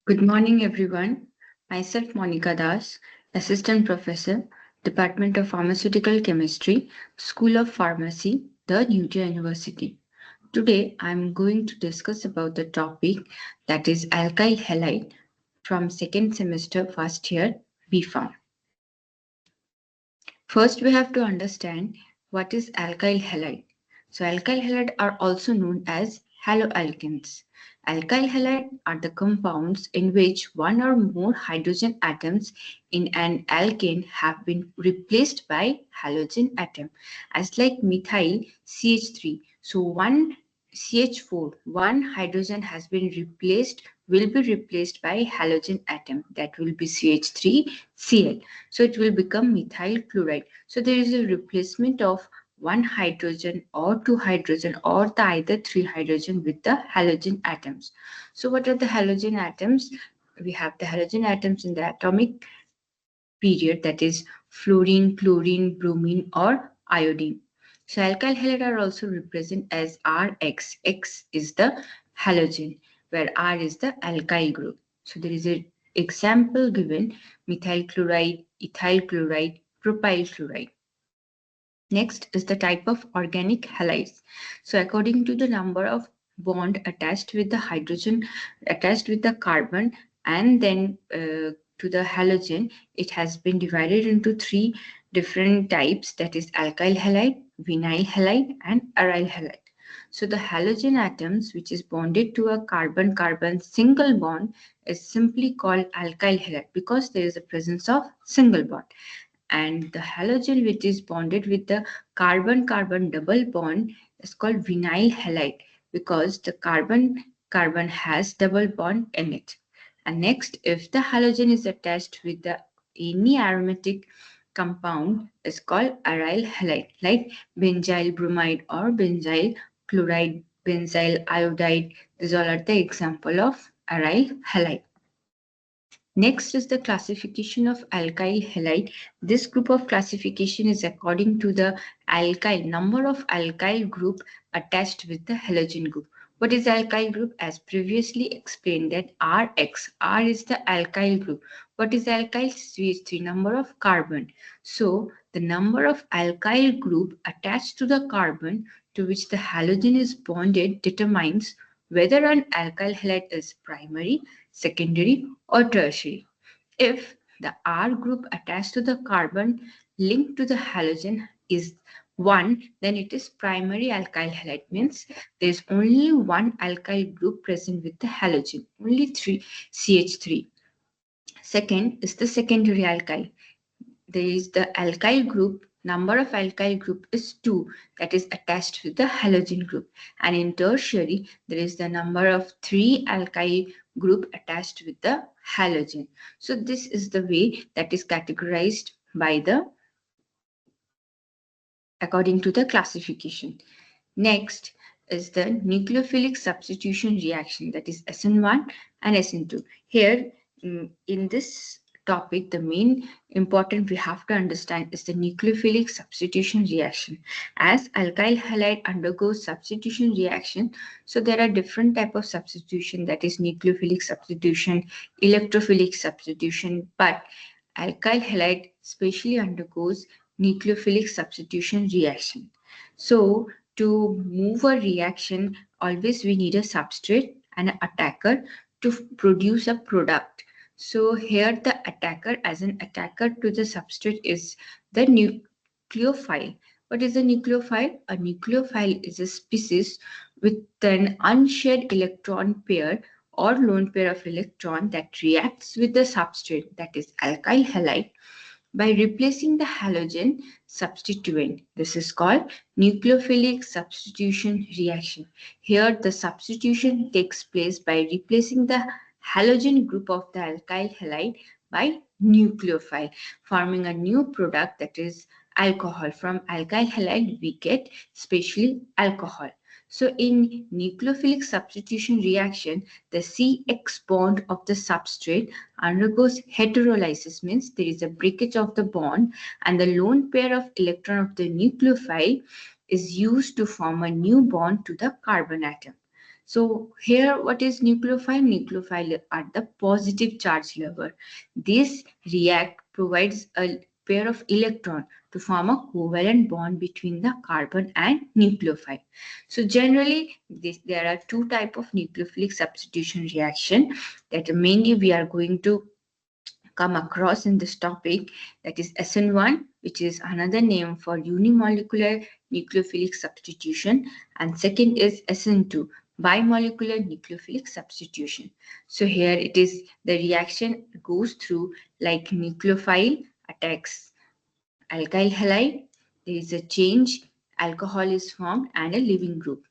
Good morning, everyone. Myself, Monica Das, Assistant Professor, Department of Pharmaceutical Chemistry, School of Pharmacy, the New University. Today, I'm going to discuss about the topic that is alkyl halide from second semester first year B.Pharm. First, we have to understand what is alkyl halide. So, alkyl halide are also known as haloalkanes. Alkyl halide are the compounds in which one or more hydrogen atoms in an alkane have been replaced by halogen atom, as like methyl CH3. So, one CH4, one hydrogen has been replaced, will be replaced by halogen atom, that will be CH3Cl. So it will become methyl chloride. So there is a replacement of one hydrogen or two hydrogen or the either three hydrogen with the halogen atoms. So what are the halogen atoms? We have the halogen atoms in the atomic period, that is fluorine, chlorine, bromine or iodine. So alkyl halide are also represented as Rx. X is the halogen where R is the alkyl group. So there is an example given: methyl chloride, ethyl chloride, propyl chloride. Next is the type of organic halides. So according to the number of bond attached with the hydrogen, attached with the carbon, and then to the halogen, it has been divided into three different types, that is alkyl halide, vinyl halide and aryl halide. So the halogen atoms which is bonded to a carbon-carbon single bond is simply called alkyl halide because there is a presence of single bond, and the halogen which is bonded with the carbon-carbon double bond is called vinyl halide because the carbon-carbon has double bond in it. And next, if the halogen is attached with the any aromatic compound is called aryl halide, like benzyl bromide or benzyl chloride, benzyl iodide. These all are the example of aryl halide. Next is the classification of alkyl halide. This group of classification is according to the alkyl number of alkyl group attached with the halogen group. What is alkyl group? As previously explained, that Rx. R is the alkyl group. What is alkyl? CH3, number of carbon. So the number of alkyl group attached to the carbon to which the halogen is bonded determines whether an alkyl halide is primary, secondary or tertiary. If the R group attached to the carbon linked to the halogen is 1, then it is primary alkyl halide, means there is only one alkyl group present with the halogen, only 3 CH3. Second is the secondary alkyl. There is the alkyl group, number of alkyl group is 2, that is attached with the halogen group, and in tertiary there is the number of 3 alkyl group attached with the halogen. So this is the way that is categorized by the according to the classification. Next is the nucleophilic substitution reaction, that is SN1 and SN2. Here in this topic, the main important we have to understand is the nucleophilic substitution reaction. As alkyl halide undergoes substitution reaction, so there are different type of substitution, that is nucleophilic substitution, electrophilic substitution, but alkyl halide specially undergoes nucleophilic substitution reaction. So to move a reaction, always we need a substrate and an attacker to produce a product. So here the attacker, as an attacker to the substrate, is the nucleophile. What is a nucleophile? A nucleophile is a species with an unshared electron pair or lone pair of electron that reacts with the substrate, that is alkyl halide, by replacing the halogen substituent. This is called nucleophilic substitution reaction. Here the substitution takes place by replacing the halogen group of the alkyl halide by nucleophile, forming a new product, that is alcohol. From alkyl halide we get specially alcohol. So in nucleophilic substitution reaction, the CX bond of the substrate undergoes heterolysis, means there is a breakage of the bond, and the lone pair of electron of the nucleophile is used to form a new bond to the carbon atom. So here, what is nucleophile? Nucleophile are the positive charge lover. This react provides a pair of electron to form a covalent bond between the carbon and nucleophile. So generally, there are two types of nucleophilic substitution reaction that mainly we are going to come across in this topic, that is SN1, which is another name for unimolecular nucleophilic substitution, and second is SN2, bimolecular nucleophilic substitution. So here it is, the reaction goes through like nucleophile attacks alkyl halide, there is a change, alcohol is formed and a leaving group.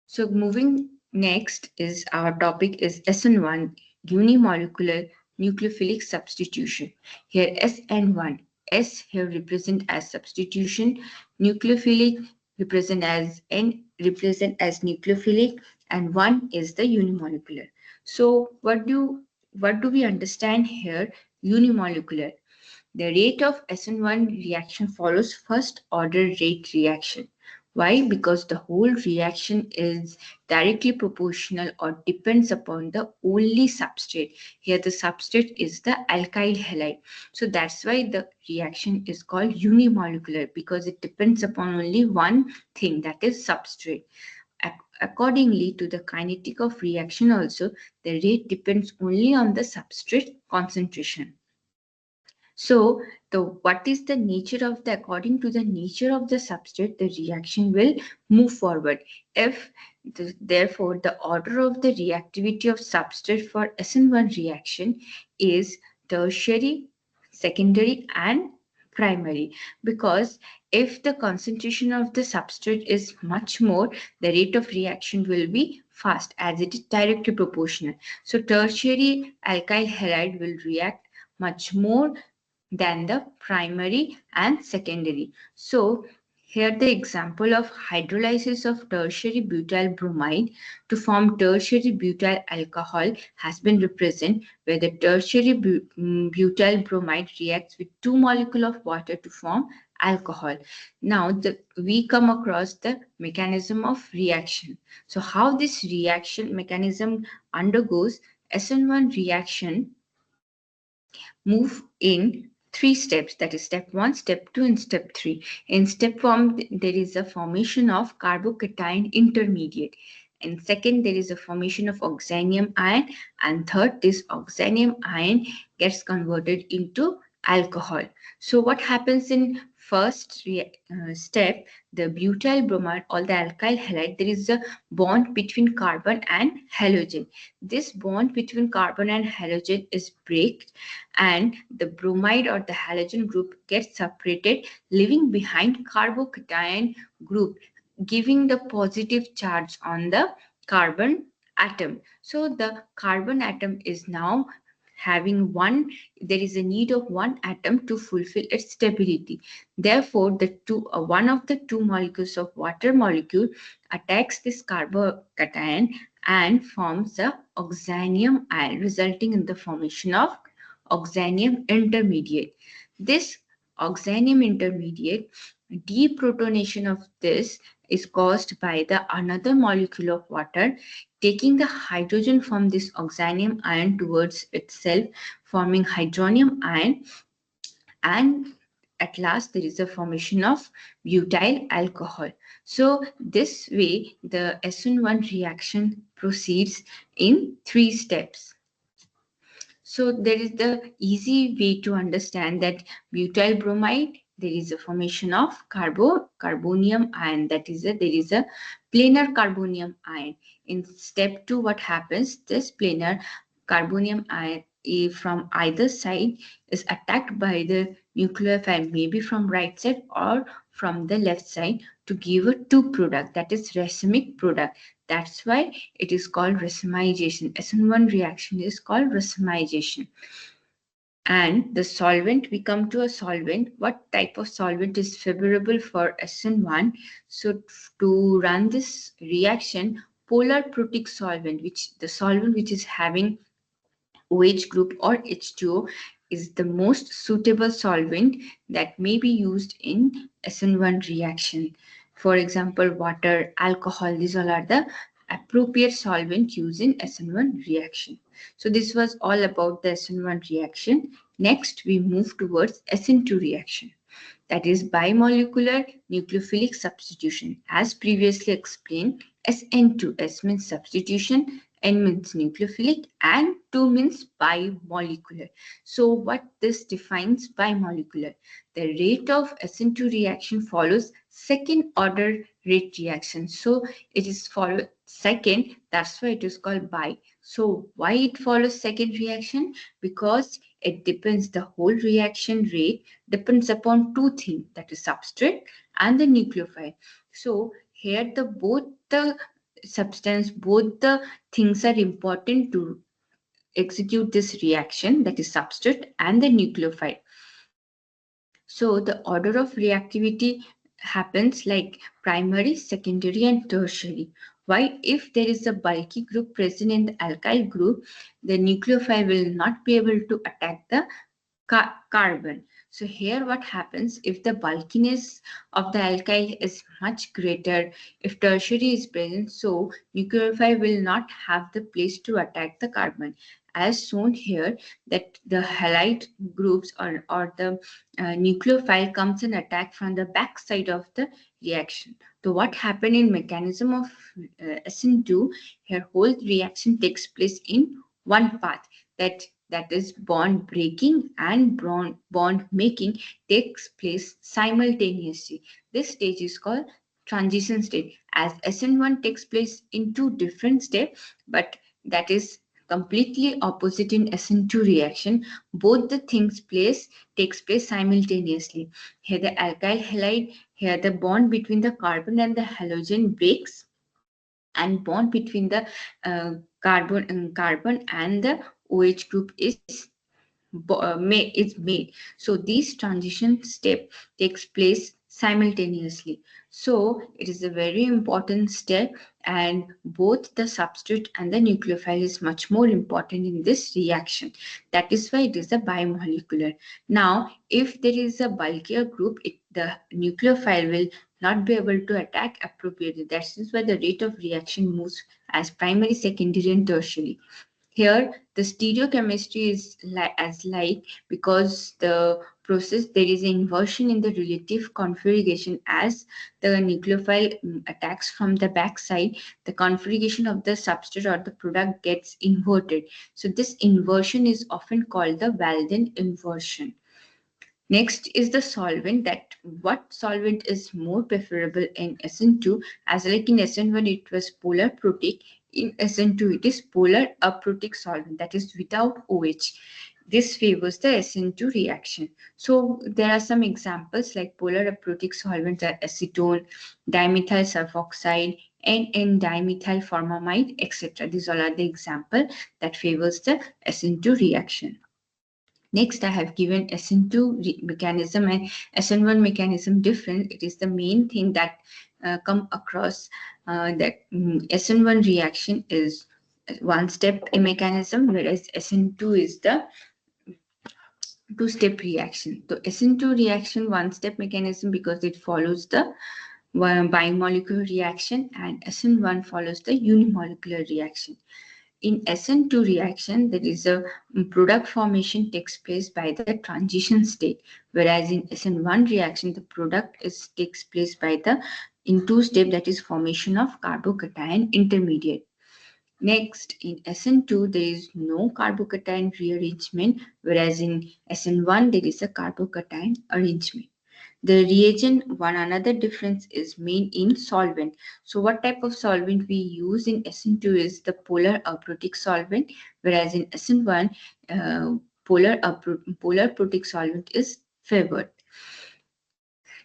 So moving next is our topic is SN1, unimolecular nucleophilic substitution. Here SN1, S here represent as substitution, nucleophilic represent as nucleophilic, and 1 is the unimolecular. So what do we understand here? Unimolecular. The rate of SN1 reaction follows first order rate reaction. Why? Because the whole reaction is directly proportional or depends upon the only substrate. Here the substrate is the alkyl halide. So that's why the reaction is called unimolecular, because it depends upon only one thing, that is substrate. Accordingly to the kinetic of reaction also, the rate depends only on the substrate concentration. So, what is the nature of the, according to the nature of the substrate, the reaction will move forward. If therefore the order of the reactivity of substrate for SN1 reaction is tertiary, secondary and primary, because if the concentration of the substrate is much more, the rate of reaction will be fast as it is directly proportional. So tertiary alkyl halide will react much more than the primary and secondary. So here the example of hydrolysis of tertiary butyl bromide to form tertiary butyl alcohol has been represented, where the tertiary butyl bromide reacts with 2 molecules of water to form alcohol. Now we come across the mechanism of reaction. So how this reaction mechanism undergoes? SN1 reaction move in 3 steps, that is step 1, step 2 and step 3. In step 1 there is a formation of carbocation intermediate, and second there is a formation of oxanium ion, and third this oxanium ion gets converted into alcohol. So what happens in first step, the butyl bromide or the alkyl halide, there is a bond between carbon and halogen. This bond between carbon and halogen is break, and the bromide or the halogen group gets separated, leaving behind carbocation group, giving the positive charge on the carbon atom. So the carbon atom is now having one, there is a need of one atom to fulfill its stability. Therefore one of the two molecules of water molecule attacks this carbocation and forms a oxanium ion, resulting in the formation of oxanium intermediate. This oxanium intermediate, deprotonation of this is caused by the another molecule of water taking the hydrogen from this oxanium ion towards itself, forming hydronium ion, and at last there is a formation of butyl alcohol. So this way the SN1 reaction proceeds in 3 steps. So there is the easy way to understand that butyl bromide, there is a formation of carbonium ion, that is there is a planar carbonium ion. In step 2 what happens, this planar carbonium ion from either side is attacked by the nucleophile, maybe from right side or from the left side, to give a 2 product, that is racemic product. That's why it is called racemization. SN1 reaction is called racemization. And the solvent, we come to a solvent. What type of solvent is favorable for SN1? So to run this reaction, polar protic solvent, which the solvent which is having OH group or H2O, is the most suitable solvent that may be used in SN1 reaction. For example, water, alcohol, these all are the appropriate solvent used in SN1 reaction. So this was all about the SN1 reaction. Next, we move towards SN2 reaction, that is bimolecular nucleophilic substitution. As previously explained, SN2, S means substitution, N means nucleophilic, and 2 means bimolecular. So what this defines bimolecular? The rate of SN2 reaction follows second order rate reaction. So it is followed second, that's why it is called bi. So why it follows second reaction? Because it depends, the whole reaction rate depends upon two things, that is substrate and the nucleophile. So here the both the substance, both the things are important to execute this reaction, that is substrate and the nucleophile. So the order of reactivity happens like primary, secondary, and tertiary. Why? If there is a bulky group present in the alkyl group, the nucleophile will not be able to attack the carbon. So here what happens, if the bulkiness of the alkyl is much greater, if tertiary is present, so nucleophile will not have the place to attack the carbon. As shown here, that the halide groups or the nucleophile comes and attack from the back side of the reaction. So what happened in mechanism of SN2, here whole reaction takes place in one path, that is bond breaking and bond making takes place simultaneously. This stage is called transition state, as SN1 takes place in two different steps, but that is completely opposite in SN2 reaction. Both the things takes place simultaneously. Here the alkyl halide, here the bond between the carbon and the halogen breaks, and bond between the carbon and the OH group is made. So these transition step takes place simultaneously. So it is a very important step, and both the substrate and the nucleophile is much more important in this reaction. That is why it is a bimolecular. Now, if there is a bulkier group, the nucleophile will not be able to attack appropriately. That is why the rate of reaction moves as primary, secondary, and tertiary. Here, the stereochemistry is like because the process there is an inversion in the relative configuration as the nucleophile attacks from the backside. The configuration of the substrate or the product gets inverted. So this inversion is often called the Walden inversion. Next is the solvent, that what solvent is more preferable in SN2, as like in SN1 it was polar protic, in SN2 it is polar aprotic solvent, that is without OH. This favors the SN2 reaction. So there are some examples like polar aprotic solvents are acetone, dimethyl sulfoxide, and N-dimethyl formamide, etc. These all are the example that favors the SN2 reaction. Next, I have given SN2 mechanism and SN1 mechanism different. It is the main thing that come across that SN1 reaction is one-step mechanism, whereas SN2 is the two-step reaction. So SN2 reaction one-step mechanism because it follows the bimolecular reaction, and SN1 follows the unimolecular reaction. In SN2 reaction, there is a product formation takes place by the transition state, whereas in SN1 reaction, the product takes place by the in two step, that is formation of carbocation intermediate. Next, in SN2, there is no carbocation rearrangement, whereas in SN1, there is a carbocation arrangement. The reagent, one another difference is made in solvent. So what type of solvent we use in SN2 is the polar aprotic solvent, whereas in SN1, polar protic solvent is favored.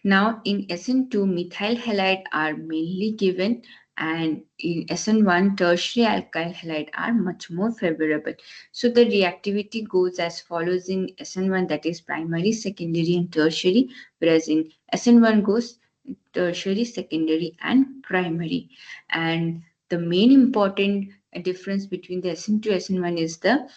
Now in SN2, methyl halide are mainly given, and in SN1, tertiary alkyl halide are much more favorable. So the reactivity goes as follows in SN1, that is primary, secondary, and tertiary, whereas in SN1 goes tertiary, secondary, and primary. And the main important difference between the SN2 SN1 is the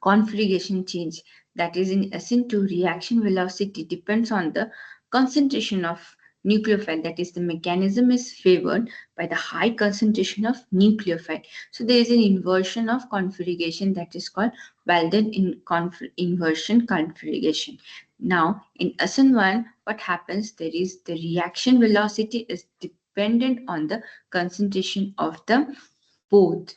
configuration change. That is, in SN2, reaction velocity depends on the concentration of nucleophile, that is the mechanism is favored by the high concentration of nucleophile. So there is an inversion of configuration that is called Walden inversion configuration. Now in SN1, what happens, there is the reaction velocity is dependent on the concentration of the both.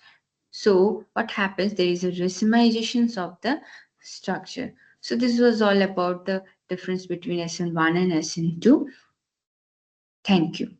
So what happens, there is a racemization of the structure. So this was all about the difference between SN1 and SN2. Thank you.